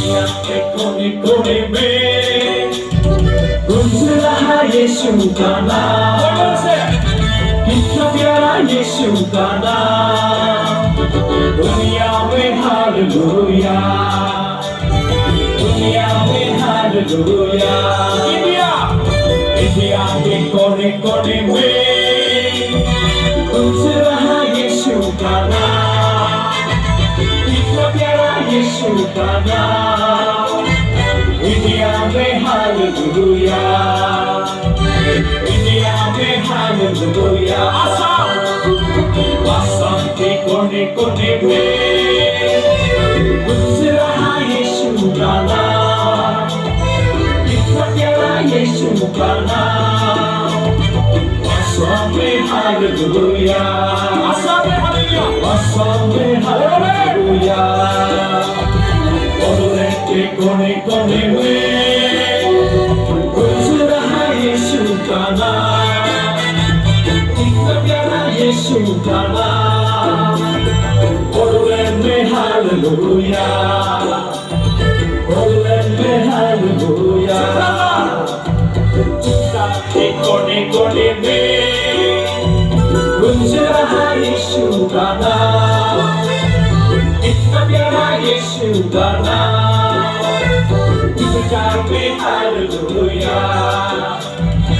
दुनिया के कोने कोने में गूंज रहा यीशु का नाम, कितना प्यारा यीशु का नाम। दुनिया में हालेलुया, दुनिया में हालेलुया। इंडिया के कोने कोने में गूंज रहा यीशु का नाम, कितना प्यारा यीशु का नाम। इंडिया में हालेलुया, इंडिया में हालेलुया। आसाम के कोने कोने में गूंज रहा यीशु का नाम, कितना प्यारा यीशु का नाम। आसाम में हालेलुया, आसाम में हालेलुया, आसाम में हालेलुया। और के कोने कोने में गूंज रहा यीशु का नाम, कितना प्यारा यीशु का नाम। और में हालेलुया, और में हालेलुया। के कोने कोने में गूंज रहा यीशु का नाम, कितना प्यारा यीशु का नाम। तुक्राझार में हालेलुया,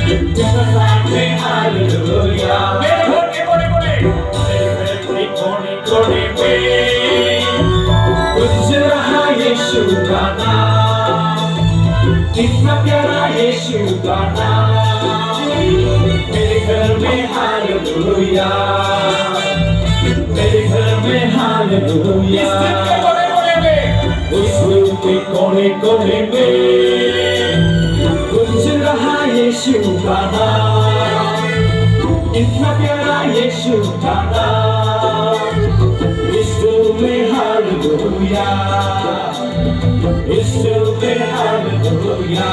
तुक्राझार में हालेलुया। मेरे कोने कोने में गूंज रहा यीशु का नाम, कितना प्यारा यीशु का नाम। मेरे घर में हालेलुया, मेरे घर में हालेलुया। उस दिल के कोने कोने में गूंज रहा यीशु का नाम, कितना प्यारा यीशु का नाम। इस दिल में हालेलुया, इस दिल में हालेलुया।